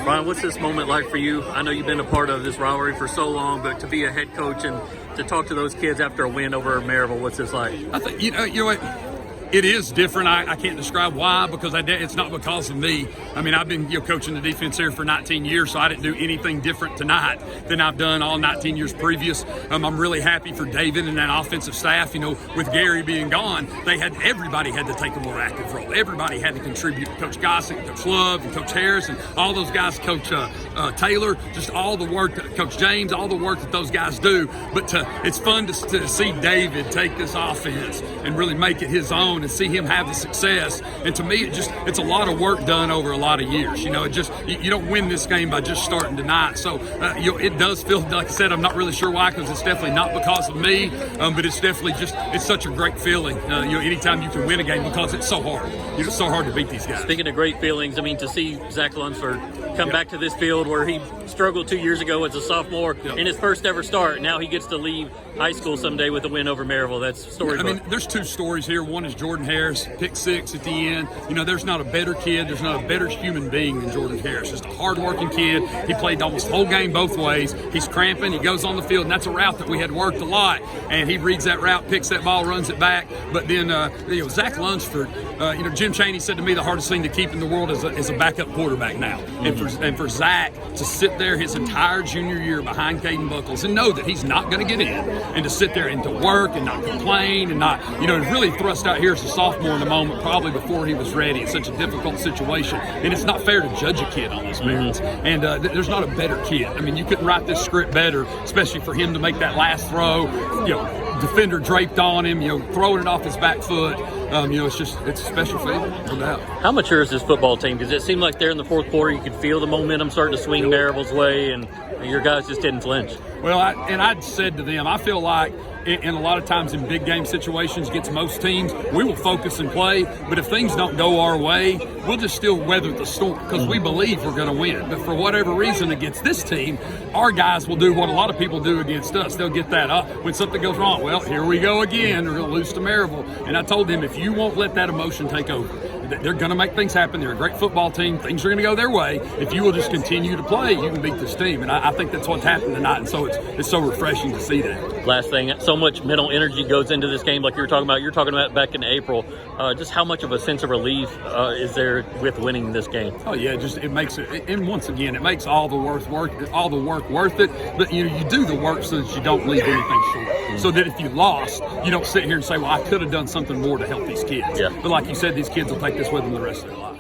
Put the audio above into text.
Brian, what's this moment like for you? I know you've been a part of this rivalry for so long, but to be a head coach and to talk to those kids after a win over Maryville, what's this like? I think, you know what? It is different. I can't describe why, because it's not because of me. I mean, I've been coaching the defense here for 19 years, so I didn't do anything different tonight than I've done all 19 years previous. I'm really happy for David and that offensive staff. With Gary being gone, everybody had to take a more active role. Everybody had to contribute. Coach Gossick, Coach Love, and Coach Harris, and all those guys, Coach Taylor, just all the work, Coach James, all the work that those guys do. But it's fun to see David take this offense and really make it his own and see him have the success. And to me, it's a lot of work done over a lot of years. You don't win this game by just starting tonight. So it does feel, like I said, I'm not really sure why, because it's definitely not because of me, but it's definitely it's such a great feeling. Anytime you can win a game, because it's so hard. It's so hard to beat these guys. Speaking of great feelings, I mean, to see Zach Lunsford come back to this field where he struggled 2 years ago as a sophomore in his first ever start. Now he gets to leave high school someday with a win over Maryville. That's storybook. I mean, there's two stories here. One is Jordan Harris, pick 6 at the end. There's not a better kid, there's not a better human being than Jordan Harris. Just a hard-working kid. He played almost the whole game both ways. He's cramping, he goes on the field, and that's a route that we had worked a lot. And he reads that route, picks that ball, runs it back. But then, Zach Lunsford, Jim Chaney said to me the hardest thing to keep in the world is a backup quarterback now. Mm-hmm. And for Zach to sit there his entire junior year behind Caden Buckles and know that he's not going to get in, and to sit there and to work and not complain and not, really thrust out here as a sophomore in the moment, probably before he was ready. It's such a difficult situation, and it's not fair to judge a kid on his merits. Mm-hmm. And there's not a better kid. I mean, you couldn't write this script better, especially for him to make that last throw, defender draped on him, throwing it off his back foot. It's a special feeling, no doubt. How mature is this football team? Because it seemed like there in the fourth quarter, you could feel the momentum starting to swing Maryville's way, and your guys just didn't flinch. Well, I'd said to them, I feel like in a lot of times in big game situations against most teams, we will focus and play, but if things don't go our way, we'll just still weather the storm, because we believe we're going to win. But for whatever reason against this team, our guys will do what a lot of people do against us. They'll get that up. When something goes wrong, well, here we go again. We're going to lose to Maryville. And I told them, if you won't let that emotion take over, they're going to make things happen. They're a great football team. Things are going to go their way. If you will just continue to play, you can beat this team. And I think that's what's happened tonight. And so it's so refreshing to see that. Last thing, so much mental energy goes into this game, like you were talking about. You're talking about back in April. Just how much of a sense of relief is there with winning this game? Oh yeah, it makes it, and once again, it makes all the work worth it. But you do the work so that you don't leave anything short. Mm-hmm. So that if you lost, you don't sit here and say, well, I could have done something more to help these kids. Yeah. But like you said, these kids will take this with them the rest of their life.